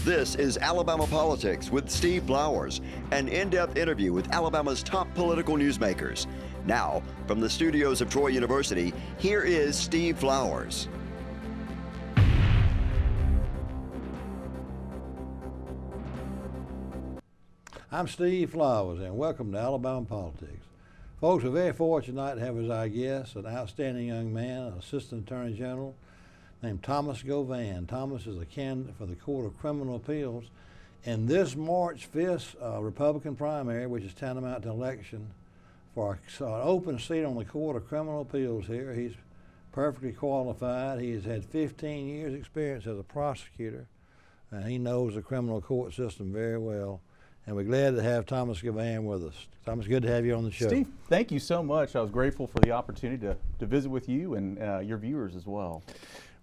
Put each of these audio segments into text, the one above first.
This is Alabama Politics with Steve Flowers, an in-depth interview with Alabama's top political newsmakers. Now, from the studios of Troy University, here is Steve Flowers. I'm Steve Flowers, and welcome to Alabama Politics. Folks, we're very fortunate tonight to have as our guest an outstanding young man, an Assistant Attorney General named Thomas Govan. Thomas is a candidate for the Court of Criminal Appeals in this March 5th Republican primary, which is tantamount to election for an open seat on the Court of Criminal Appeals here. He's perfectly qualified. He has had 15 years experience as a prosecutor, and he knows the criminal court system very well. And we're glad to have Thomas Govan with us. Thomas, good to have you on the show. Steve, thank you so much. I was grateful for the opportunity to visit with you and your viewers as well.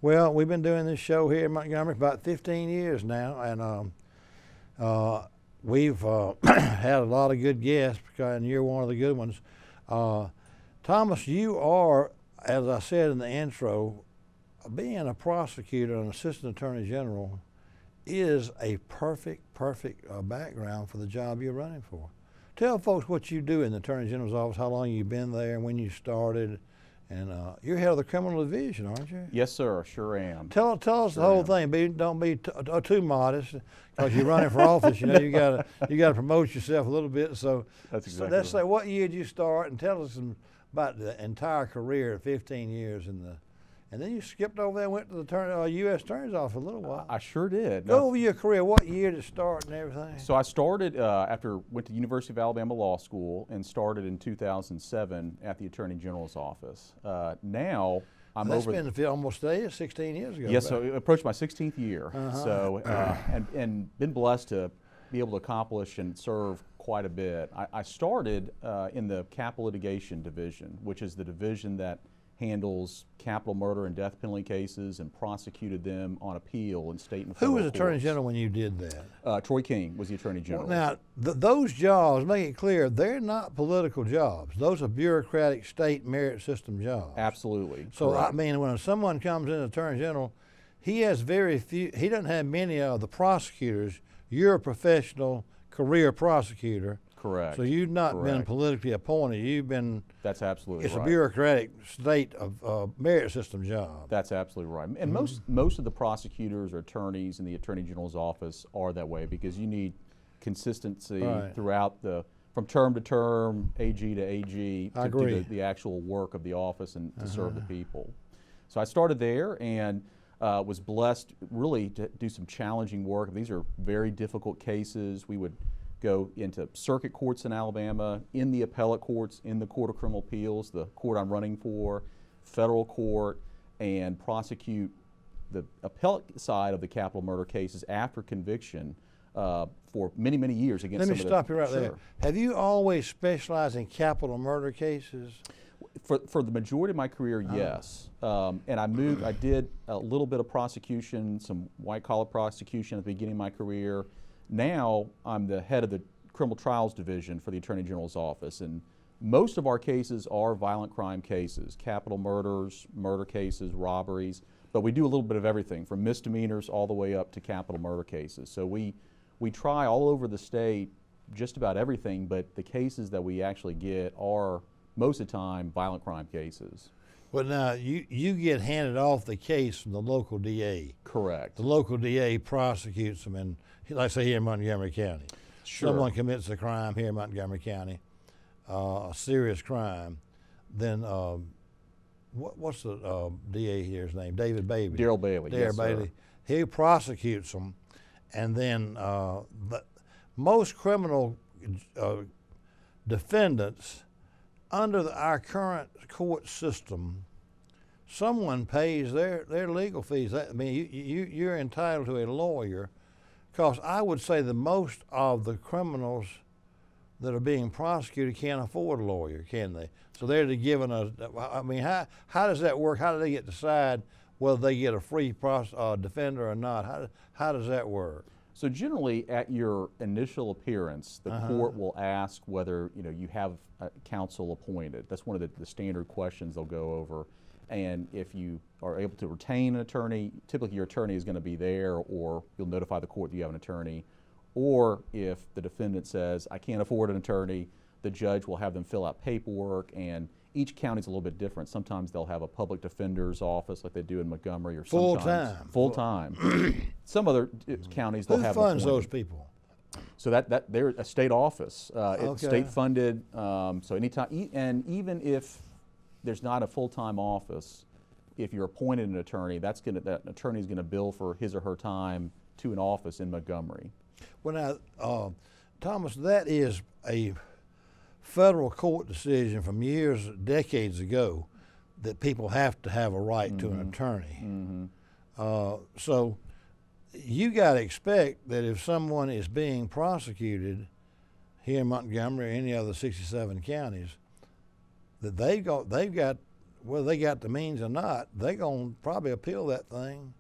Well, we've been doing this show here in Montgomery for about 15 years now, and we've had a lot of good guests, and you're one of the good ones. Thomas, you are, as I said in the intro, being a prosecutor and assistant attorney general is a perfect background for the job you're running for. Tell folks what you do in the Attorney General's office, how long you've been there, and when you started. And you're head of the criminal division, aren't you? Yes, sir. Sure am. Tell us the whole thing. Don't be too modest, because you're running for office. You know, you gotta promote yourself a little bit. So that's exactly so let's right. say, what year did you start, and tell us about the entire career of 15 years and then you skipped over there and went to the U.S. Attorney's office for a little while. I sure did. Go over your career. What year did it start and everything? So I started went to University of Alabama Law School and started in 2007 at the Attorney General's office. Now I'm That's over. been almost 16 years ago. Yes, so approached my 16th year. Uh-huh. So and been blessed to be able to accomplish and serve quite a bit. I started in the capital litigation division, which is the division that handles capital murder and death penalty cases and prosecuted them on appeal in state and federal Who was Attorney courts. General when you did that? Troy King was the Attorney General. Well, now, those jobs, make it clear, they're not political jobs. Those are bureaucratic state merit system jobs. Absolutely. So, correct. I mean, when someone comes in as Attorney General, he has very few, he doesn't have many of the prosecutors. You're a professional career prosecutor. Correct. So you've not been Correct. politically appointed. You've been. That's absolutely it's right. a bureaucratic state of merit system job. That's absolutely right. And most of the prosecutors or attorneys in the Attorney General's office are that way, because you need consistency throughout from term to term, AG to AG, to do the actual work of the office and to serve the people. So I started there and was blessed really to do some challenging work. These are very difficult cases. We would go into circuit courts in Alabama, in the appellate courts, in the Court of Criminal Appeals, the court I'm running for, federal court, and prosecute the appellate side of the capital murder cases after conviction for many, many years against Let me stop you right there. Have you always specialized in capital murder cases? For the majority of my career, yes. And I did a little bit of prosecution, some white-collar prosecution at the beginning of my career. Now I'm the head of the criminal trials division for the Attorney General's office, and most of our cases are violent crime cases, capital murders, murder cases, robberies, but we do a little bit of everything from misdemeanors all the way up to capital murder cases. So we try all over the state just about everything, but the cases that we actually get are most of the time violent crime cases. Well, now, you get handed off the case from the local DA. Correct. The local DA prosecutes them, and like say here in Montgomery County. Sure. Someone commits a crime here in Montgomery County, a serious crime, then what's the DA here's name? David Bailey. Darrell Bailey. Darrell Yes, Bailey. sir. He prosecutes them, and then most criminal defendants under our current court system, someone pays their legal fees. I mean, you're entitled to a lawyer, because I would say that most of the criminals that are being prosecuted can't afford a lawyer, can they? So they're given I mean, how does that work? How do they get to decide whether they get a free defender or not? How does that work? So generally, at your initial appearance, the court will ask whether you have counsel appointed. That's one of the standard questions they'll go over. And if you are able to retain an attorney, typically your attorney is going to be there, or you'll notify the court that you have an attorney. Or if the defendant says, I can't afford an attorney, the judge will have them fill out paperwork, and each county is a little bit different. Sometimes they'll have a public defender's office like they do in Montgomery, or sometimes full-time. Some other counties they'll have. Who funds those people? So that they're a state office. It's Okay. state funded. So anytime, and even if there's not a full-time office, if you're appointed an attorney, that attorney is going to bill for his or her time to an office in Montgomery. Well, now, Thomas, that is a federal court decision from decades ago, that people have to have a right to an attorney. So you got to expect that if someone is being prosecuted here in Montgomery or any other 67 counties, that they've got whether they got the means or not, they're going to probably appeal that thing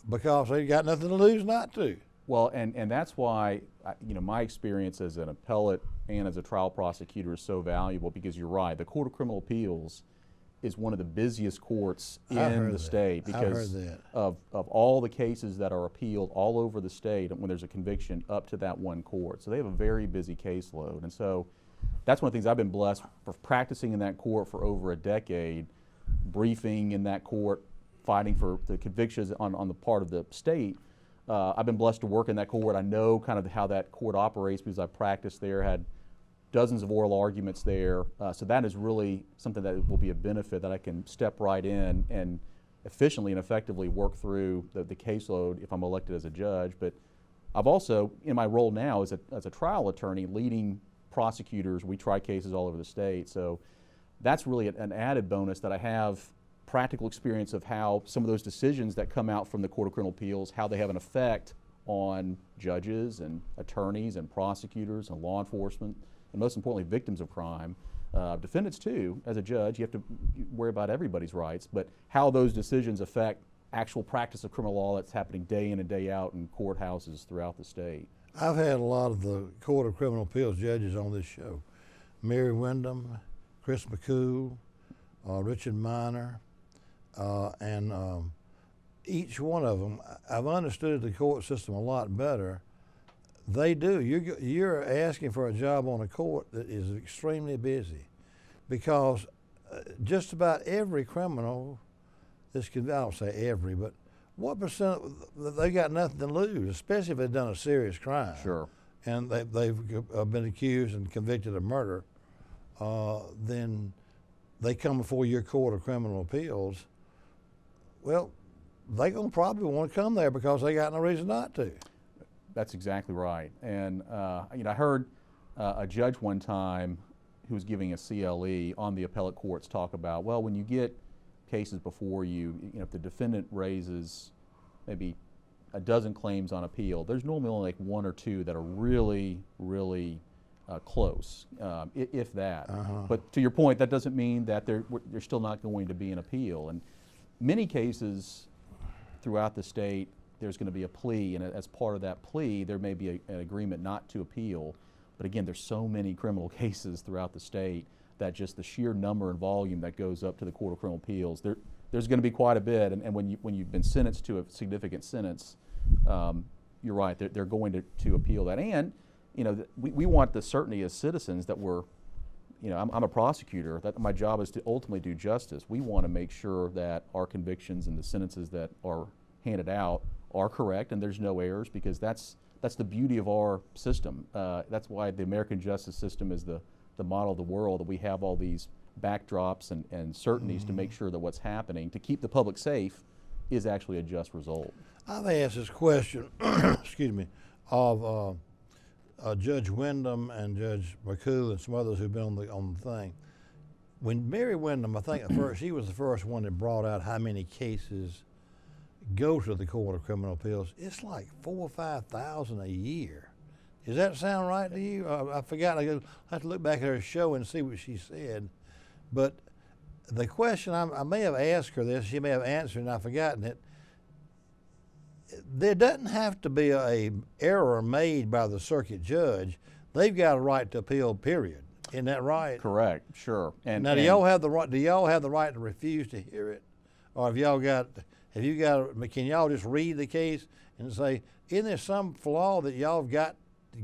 because they've got nothing to lose not to. Well, and that's why, my experience as an appellate and as a trial prosecutor is so valuable, because you're right, the Court of Criminal Appeals is one of the busiest courts in the state because of all the cases that are appealed all over the state when there's a conviction up to that one court. So they have a very busy caseload. And so that's one of the things I've been blessed for, practicing in that court for over a decade, briefing in that court, fighting for the convictions on the part of the state. I've been blessed to work in that court. I know kind of how that court operates because I practiced there, had dozens of oral arguments there. So that is really something that will be a benefit, that I can step right in and efficiently and effectively work through the caseload if I'm elected as a judge. But I've also, in my role now as a trial attorney, leading prosecutors. We try cases all over the state. So that's really an added bonus, that I have practical experience of how some of those decisions that come out from the Court of Criminal Appeals, how they have an effect on judges and attorneys and prosecutors and law enforcement, and most importantly, victims of crime. Defendants too, as a judge, you have to worry about everybody's rights, but how those decisions affect actual practice of criminal law that's happening day in and day out in courthouses throughout the state. I've had a lot of the Court of Criminal Appeals judges on this show. Mary Wyndham, Chris McCool, Richard Miner, and each one of them, I've understood the court system a lot better. They do. You're asking for a job on a court that is extremely busy, because just about every criminal is convicted. I don't say every, but what percent they got nothing to lose, especially if they've done a serious crime. Sure. And they've been accused and convicted of murder. Then they come before your Court of Criminal Appeals. Well, they're going to probably want to come there because they got no reason not to. That's exactly right. And I heard a judge one time who was giving a CLE on the appellate courts talk about, well, when you get cases before you, if the defendant raises maybe a dozen claims on appeal, there's normally only like one or two that are really, really close, if that. But to your point, that doesn't mean that there's still not going to be an appeal. And many cases throughout the state, there's going to be a plea, and as part of that plea, there may be an agreement not to appeal. But again, there's so many criminal cases throughout the state that just the sheer number and volume that goes up to the Court of Criminal Appeals, there's going to be quite a bit. And when you've been sentenced to a significant sentence, you're right, they're going to appeal that. And we want the certainty as citizens that we're, I'm a prosecutor, that my job is to ultimately do justice. We want to make sure that our convictions and the sentences that are handed out are correct and there's no errors, because that's the beauty of our system. That's why the American justice system is the model of the world, that we have all these backdrops and certainties to make sure that what's happening to keep the public safe is actually a just result. I've asked this question, excuse me, of Judge Wyndham and Judge McCool and some others who've been on the thing. When Mary Wyndham, I think she was the first one that brought out how many cases go to the Court of Criminal Appeals. It's like 4,000 or 5,000 a year. Does that sound right to you? I forgot. I have to look back at her show and see what she said. But the question, I may have asked her this, she may have answered and I've forgotten it. There doesn't have to be an error made by the circuit judge. They've got a right to appeal, period. Isn't that right? Correct. Sure. And now, do y'all have the right? Do y'all have the right to refuse to hear it, or have you got? Can y'all just read the case and say, isn't there some flaw that y'all got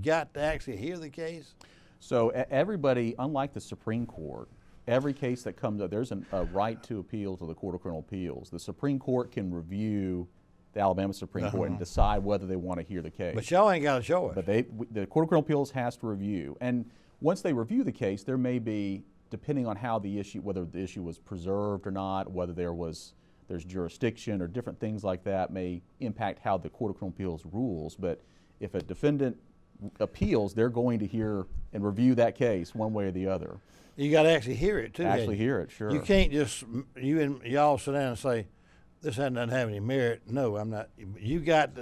to actually hear the case? So everybody, unlike the Supreme Court, every case that comes up, there's a right to appeal to the Court of Criminal Appeals. The Supreme Court can review the Alabama Supreme Court and decide whether they want to hear the case. But y'all ain't got a choice. But the Court of Criminal Appeals has to review. And once they review the case, there may be, depending on how the issue, whether the issue was preserved or not, whether there's jurisdiction or different things like that may impact how the Court of Criminal Appeals rules. But if a defendant appeals, they're going to hear and review that case one way or the other. You got to actually hear it too. Actually hear it, sure. You can't just y'all sit down and say, "This doesn't have any merit." No, I'm not. They got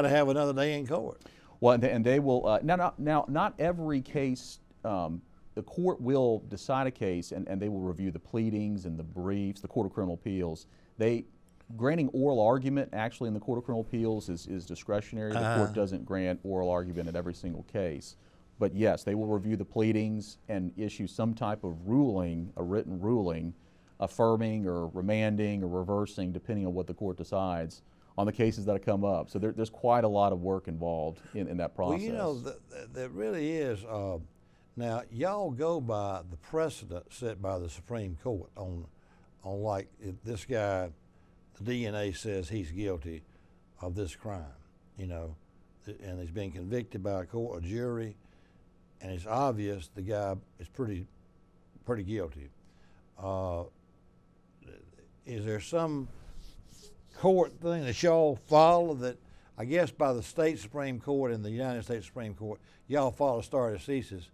to have another day in court. Well, and they will. Now, not every case. The court will decide a case, and they will review the pleadings and the briefs. The Court of Criminal Appeals, granting oral argument actually in the Court of Criminal Appeals is discretionary. The court doesn't grant oral argument in every single case. But yes, they will review the pleadings and issue some type of ruling, a written ruling, affirming or remanding or reversing, depending on what the court decides on the cases that have come up. So there's quite a lot of work involved in that process. Well, there really is. Now, y'all go by the precedent set by the Supreme Court on like if this guy, the DNA says he's guilty of this crime, and he's been convicted by a jury, and it's obvious the guy is pretty guilty. Is there some court thing that y'all follow that, I guess by the state Supreme Court and the United States Supreme Court, y'all follow stare decisis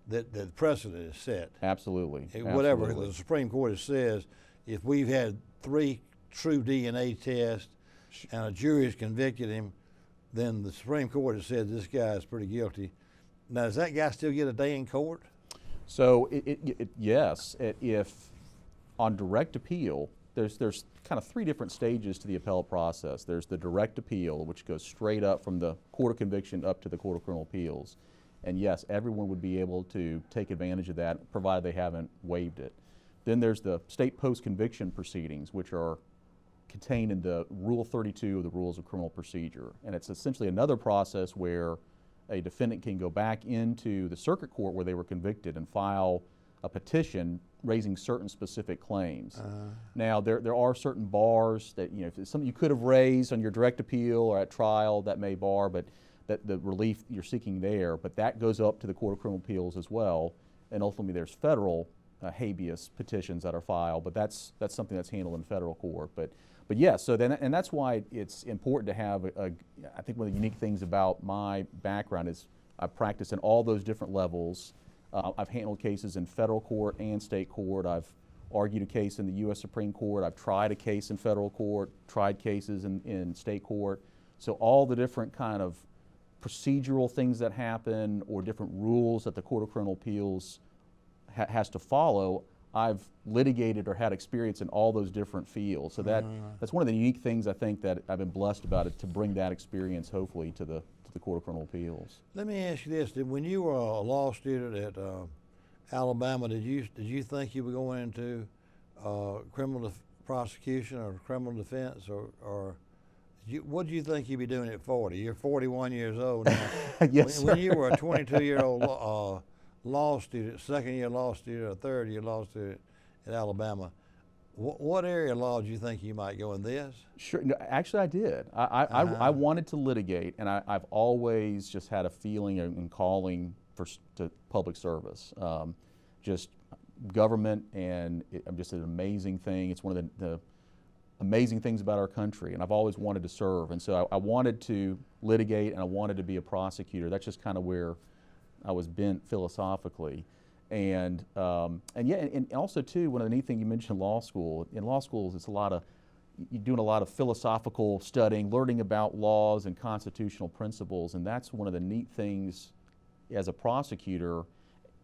that the precedent is set? Absolutely. Whatever Absolutely. the Supreme Court says, if we've had 3 true DNA tests and a jury has convicted him, then the Supreme Court has said this guy is pretty guilty. Now, does that guy still get a day in court? So yes, if on direct appeal, there's kind of 3 different stages to the appellate process. There's the direct appeal, which goes straight up from the court of conviction up to the Court of Criminal Appeals. And yes, everyone would be able to take advantage of that, provided they haven't waived it. Then there's the state post-conviction proceedings, which are contained in the Rule 32 of the Rules of Criminal Procedure. And it's essentially another process where a defendant can go back into the circuit court where they were convicted and file a petition raising certain specific claims. Now, there are certain bars that, if it's something you could have raised on your direct appeal or at trial, that may bar, but that the relief you're seeking there, but that goes up to the Court of Criminal Appeals as well. And ultimately, there's federal habeas petitions that are filed, but that's something that's handled in federal court. But yes, so then, and that's why it's important to have I think one of the unique things about my background is I've practiced in all those different levels. I've handled cases in federal court and state court. I've argued a case in the U.S. Supreme Court. I've tried a case in federal court, tried cases in state court. So all the different kind of procedural things that happen or different rules that the Court of Criminal Appeals has to follow, I've litigated or had experience in all those different fields. So that's one of the unique things I think that I've been blessed about it, to bring that experience hopefully to the Court of Criminal Appeals. Let me ask you this: when you were a law student at Alabama, did you think you were going into criminal prosecution or criminal defense, or what do you think you'd be doing at 40? You're 41 years old now. Yes, when you were a 22-year-old law student, second-year law student, or third-year law student at Alabama, what area of law do you think you might go in this? Sure. No, actually, I did. I wanted to litigate, and I've always just had a feeling and calling to public service. Just government, and just an amazing thing. It's one of the amazing things about our country, and I've always wanted to serve. And so I wanted to litigate, and I wanted to be a prosecutor. That's just kind of where I was bent philosophically. And also too, one of the neat things you mentioned, law school. In law schools, it's you're doing a lot of philosophical studying, learning about laws and constitutional principles, and that's one of the neat things as a prosecutor,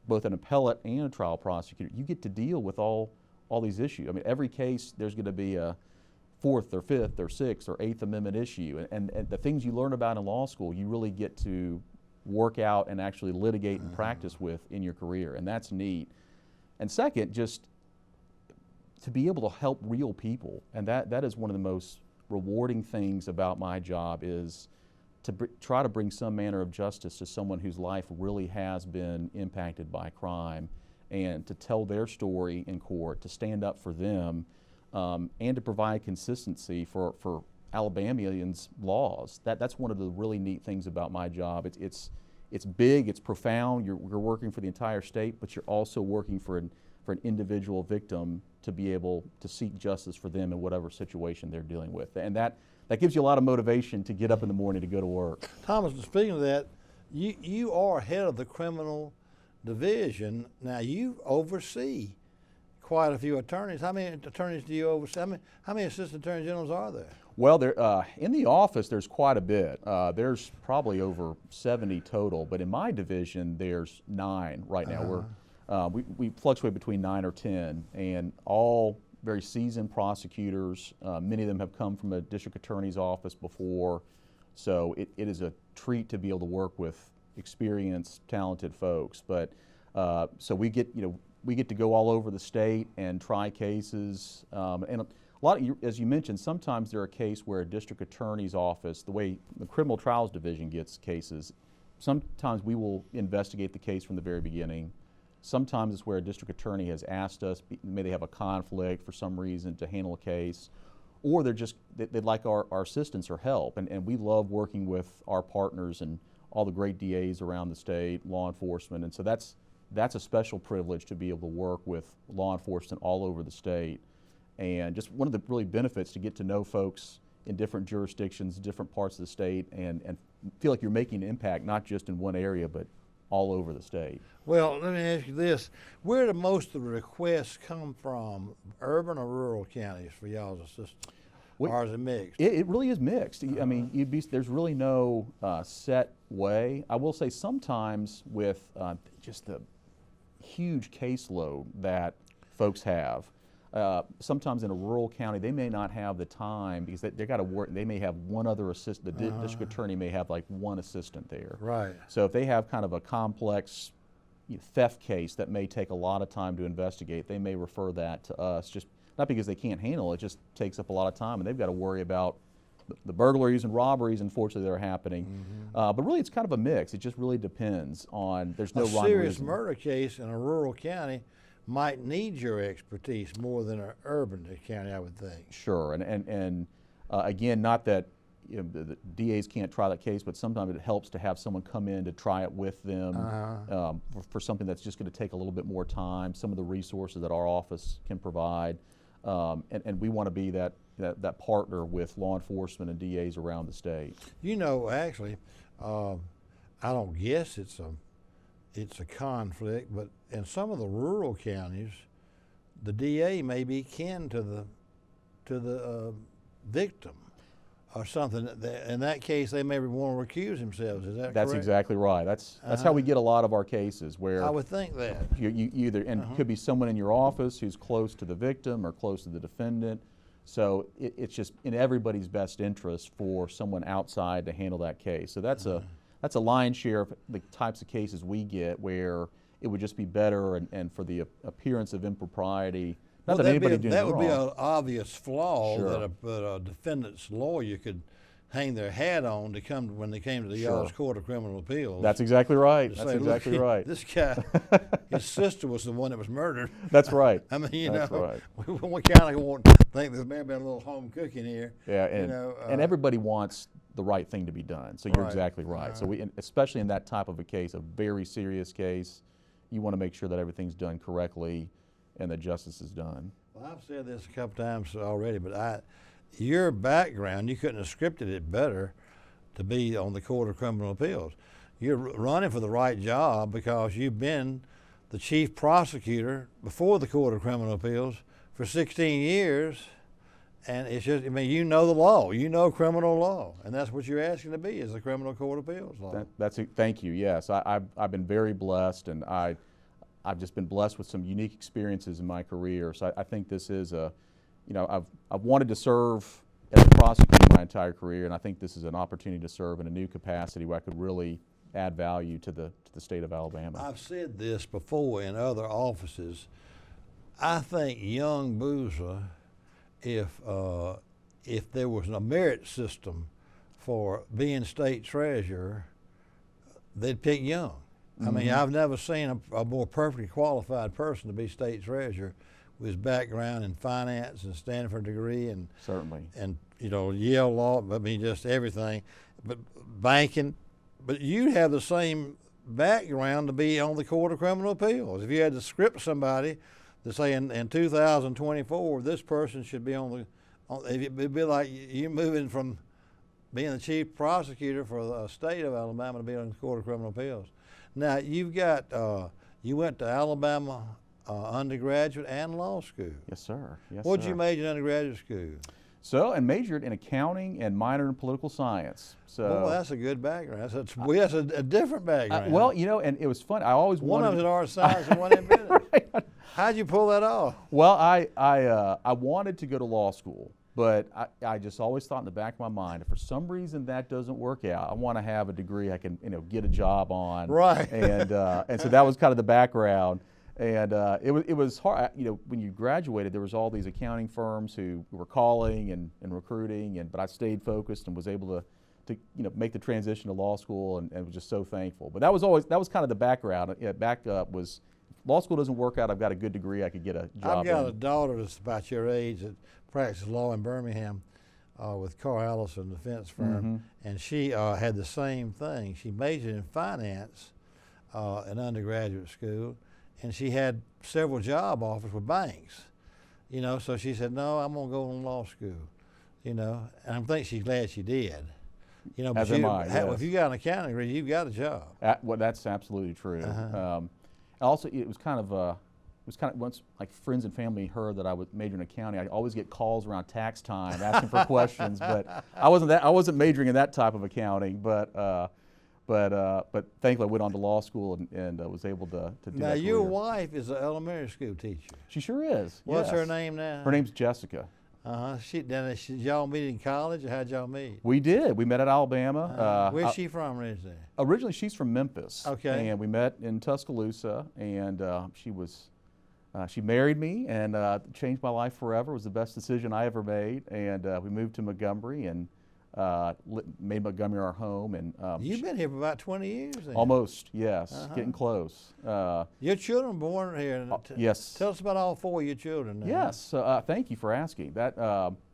both an appellate and a trial prosecutor. You get to deal with all these issues. I mean, every case there's going to be a 4th or 5th or 6th or 8th Amendment issue, and the things you learn about in law school, you really get to work out and actually litigate and practice with in your career, and that's neat. And second, just to be able to help real people, and that is one of the most rewarding things about my job, is to try to bring some manner of justice to someone whose life really has been impacted by crime, and to tell their story in court, to stand up for them, and to provide consistency for Alabamians' laws. That's one of the really neat things about my job. It's big, it's profound. You're working for the entire state, but you're also working for an individual victim to be able to seek justice for them in whatever situation they're dealing with. And that gives you a lot of motivation to get up in the morning to go to work. Thomas, speaking of that, you are head of the criminal division. Now you oversee quite a few attorneys. How many attorneys do you oversee? How many assistant attorney generals are there? Well, in the office, there's quite a bit. There's probably over 70 total, but in my division, there's 9 right now. We fluctuate between 9 or 10, and all very seasoned prosecutors. Many of them have come from a district attorney's office before, so it is a treat to be able to work with experienced, talented folks. But so we get to go all over the state and try cases, and a lot of, as you mentioned, sometimes there are cases where a district attorney's office, the way the criminal trials division gets cases, sometimes we will investigate the case from the very beginning. Sometimes it's where a district attorney has asked us, may they have a conflict for some reason to handle a case, or they'd like our assistance or help. And we love working with our partners and all the great DAs around the state, law enforcement, and so that's a special privilege to be able to work with law enforcement all over the state. And just one of the really benefits to get to know folks in different jurisdictions, different parts of the state, and feel like you're making an impact not just in one area, but all over the state. Well, let me ask you this. Where do most of the requests come from, urban or rural counties for y'all's assistance? Or is it mixed? It really is mixed. I mean, there's really no set way. I will say sometimes with just the huge caseload that folks have, sometimes in a rural county, they may not have the time because they got to work. They may have one other assistant. The district attorney may have like one assistant there. Right. So if they have kind of a complex theft case that may take a lot of time to investigate, they may refer that to us. Just not because they can't handle it, it just takes up a lot of time, and they've got to worry about the burglaries and robberies, unfortunately, that are happening. But really, it's kind of a mix. It just really depends on. There's no rhyme or reason. A serious murder case in a rural county might need your expertise more than an urban county, I would think. Sure, and again, not that the DAs can't try that case, but sometimes it helps to have someone come in to try it with them for something that's just going to take a little bit more time. Some of the resources that our office can provide, and we want to be that partner with law enforcement and DAs around the state. You know, actually, I don't guess it's a conflict, but in some of the rural counties, the DA may be kin to the victim or something. In that case, they may want to recuse themselves. Is that correct? That's exactly right. That's how we get a lot of our cases, where I would think that you either, and it could be someone in your office who's close to the victim or close to the defendant. So it's just in everybody's best interest for someone outside to handle that case. So that's a lion's share of the types of cases we get, where it would just be better, and for the appearance of impropriety. Not that anybody doing that would wrong. be an obvious flaw Sure. that a defendant's lawyer could hang their hat on to come when they came to the y'all's Court of Criminal Appeals. That's exactly right. Say, That's exactly right. This guy, his sister was the one that was murdered. That's right. I mean, That's right. we kind of want to think there's maybe a little home cooking here. Yeah, and and everybody wants the right thing to be done. So you're exactly right. So especially in that type of a case, a very serious case, you want to make sure that everything's done correctly and that justice is done. Well, I've said this a couple times already, but your background, you couldn't have scripted it better to be on the Court of Criminal Appeals. You're running for the right job because you've been the chief prosecutor before the Court of Criminal Appeals for 16 years, and it's just, I mean, you know the law, you know criminal law, and that's what you're asking to be, is the Criminal Court of Appeals law. Thank you, yes. I've been very blessed, and I've just been blessed with some unique experiences in my career. So I think this is I've wanted to serve as a prosecutor my entire career, and I think this is an opportunity to serve in a new capacity where I could really add value to the state of Alabama. I've said this before in other offices. I think young Boozer, if there was a merit system for being state treasurer, they'd pick Young. I mean, I've never seen a more perfectly qualified person to be state treasurer with his background in finance and Stanford degree and certainly Yale law. I mean, just everything, but banking. But you have the same background to be on the Court of Criminal Appeals. If you had to script somebody to say in 2024 this person should be it'd be like you moving from being the chief prosecutor for the state of Alabama to be on the Court of Criminal Appeals. Now you've got you went to Alabama undergraduate and law school. Yes, sir. Yes, What did sir. you major in undergraduate school? So, and majored in accounting and minored in political science. So, Well, that's a good background. That's a different background. well, and it was fun. I always one of wanted them's in art science and one in business. Right. How'd you pull that off? Well, I wanted to go to law school, but I just always thought in the back of my mind, if for some reason that doesn't work out, I want to have a degree I can get a job on. Right. And so that was kind of the background. And it was hard. When you graduated, there was all these accounting firms who were calling and recruiting, but I stayed focused and was able to make the transition to law school, and was just so thankful. But that was kind of the background. Backup was, if law school doesn't work out, I've got a good degree, I could get a job. I've got a daughter that's about your age that practices law in Birmingham with Carl Allison defense firm, and she had the same thing. She majored in finance in undergraduate school, and she had several job offers with banks, so she said, no, I'm gonna go to law school, and I think she's glad she did. But As am I, yes. If you got an accounting degree, you've got a job. Well, that's absolutely true. Also, it was kind of once like friends and family heard that I was majoring in accounting, I always get calls around tax time asking for questions, but I wasn't majoring in that type of accounting, but thankfully I went on to law school and was able to do that. Now your career. wife is an elementary school teacher. She sure is. What's yes. her name now? Her name's Jessica. Did y'all meet in college, or how'd y'all meet? We did. We met at Alabama. Where's she from originally? Originally, she's from Memphis. Okay. And we met in Tuscaloosa, and she married me and changed my life forever. It was the best decision I ever made. And we moved to Montgomery and made Montgomery our home. And You've been here for about 20 years then. Almost, yes, getting close. Your children born here? Yes. Tell us about all four of your children now. Yes, thhank you for asking. That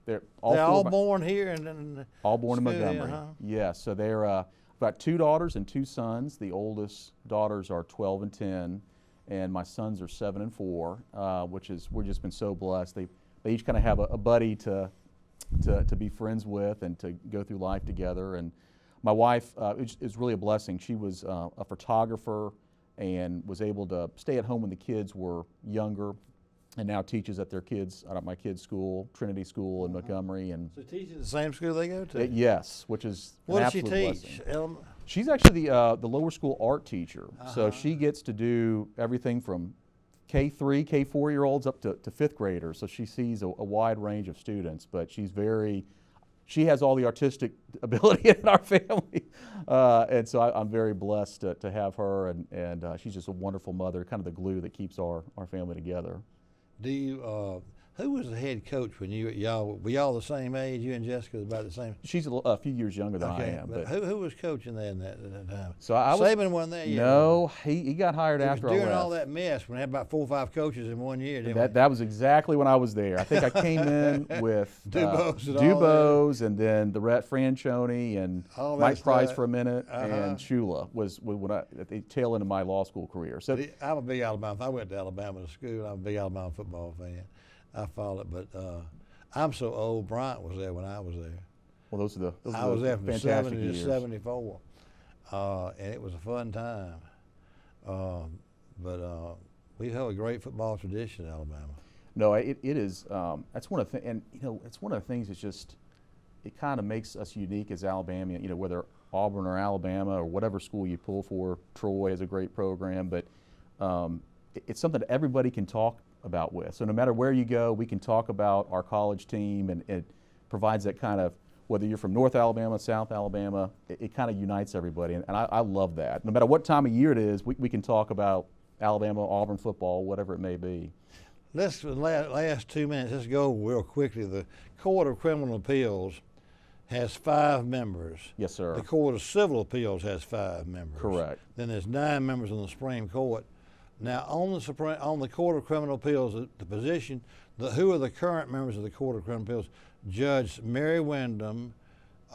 they're all born here and all born in school, Montgomery. Yes, so they're got 2 daughters and 2 sons. The oldest daughters are 12 and 10, and my sons are 7 and 4, we've just been so blessed. They each kind of have a buddy to be friends with and to go through life together. And my wife is really a blessing. She was a photographer and was able to stay at home when the kids were younger, and now teaches at my kids' school, Trinity School in Montgomery. And so teaches at the same school they go to? Yes, which is what an does she absolute teach? blessing. She's actually the lower school art teacher. So she gets to do everything from K3, K4-year-olds up to 5th graders. So she sees a wide range of students, but she has all the artistic ability in our family. And so I'm very blessed to have her, and she's just a wonderful mother, kind of the glue that keeps our family together. Do you, who was the head coach when were y'all the same age? You and Jessica was about the same? She's a few years younger than I am. But who was coaching there in that time? So Saban wasn't there yet? No, he got hired after I left. During all that mess when they had about 4 or 5 coaches in one year, didn't we? That was exactly when I was there. I think I came in with Dubose and then the Franchione and Mike Price for a minute, and Shula was at the tail end of my law school career. So I'm a big Alabama. I went to Alabama to school. I'm a big Alabama football fan. I followed, but I'm so old. Bryant was there when I was there. Well, those are I was there from fantastic 70 years. to 74, and it was a fun time. But we have a great football tradition in Alabama. No, it is. That's one of the and it's one of the things. It's just it kind of makes us unique as Alabama. Whether Auburn or Alabama or whatever school you pull for. Troy has a great program, but it's something that everybody can talk about with. So no matter where you go, we can talk about our college team, and it provides that kind of whether you're from North Alabama, South Alabama, it kind of unites everybody, and I love that. No matter what time of year it is, we can talk about Alabama, Auburn football, whatever it may be. Let's, for the last 2 minutes, let's go real quickly. The Court of Criminal Appeals has 5 members. Yes, sir. The Court of Civil Appeals has 5 members. Correct. Then there's 9 members on the Supreme Court. Now, on the Court of Criminal Appeals, the position, who are the current members of the Court of Criminal Appeals? Judge Mary Wyndham,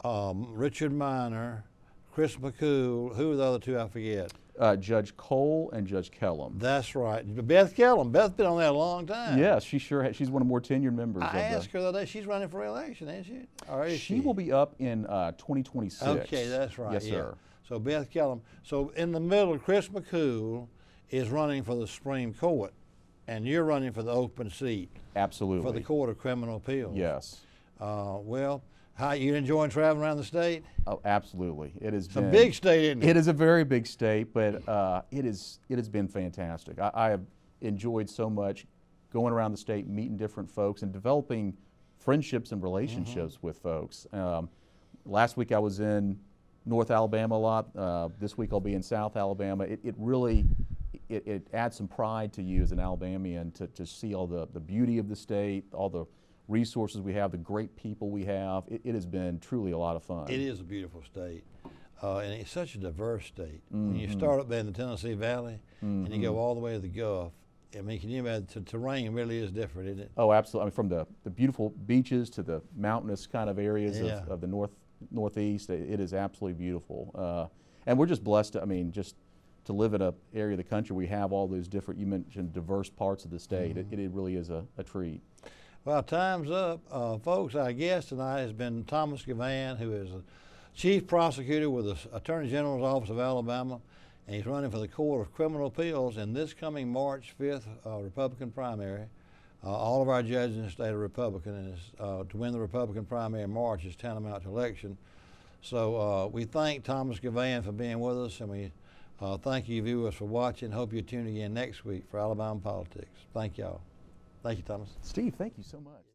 Richard Minor, Chris McCool. Who are the other 2? I forget. Judge Cole and Judge Kellum. That's right. Beth Kellum. Beth's been on there a long time. Yes, she sure has. She's one of the more tenured members. I asked her the other day. She's running for re-election, ain't she? Or is she? She will be up in 2026. Okay, that's right. Yes, yeah. sir. So Beth Kellum. So in the middle, Chris McCool is running for the Supreme Court, and you're running for the open seat. Absolutely. For the Court of Criminal Appeals. Yes. Well, how you enjoying traveling around the state? Oh, absolutely. It has been a big state, isn't it? It is a very big state, but it has been fantastic. I have enjoyed so much going around the state, meeting different folks, and developing friendships and relationships with folks. Last week I was in North Alabama a lot. This week I'll be in South Alabama. It really adds some pride to you as an Alabamian to see all the beauty of the state, all the resources we have, the great people we have. It has been truly a lot of fun. It is a beautiful state, and it's such a diverse state. When you start up there in the Tennessee Valley and you go all the way to the Gulf, I mean, can you imagine, the terrain really is different, isn't it? Oh, absolutely. I mean, from the beautiful beaches to the mountainous kind of areas of the northeast, it is absolutely beautiful. And we're just blessed, I mean, just to live in an area of the country, we have all those different, you mentioned diverse parts of the state. It really is a treat. Well, time's up. Folks, our guest tonight has been Thomas Govan, who is the Chief Prosecutor with the Attorney General's Office of Alabama, and he's running for the Court of Criminal Appeals in this coming March 5th Republican primary. All of our judges in the state are Republican, and to win the Republican primary in March is tantamount to election. So we thank Thomas Govan for being with us, and we thank you viewers for watching. Hope you tune again next week for Alabama Politics. Thank y'all. Thank you, Thomas. Steve, thank you so much.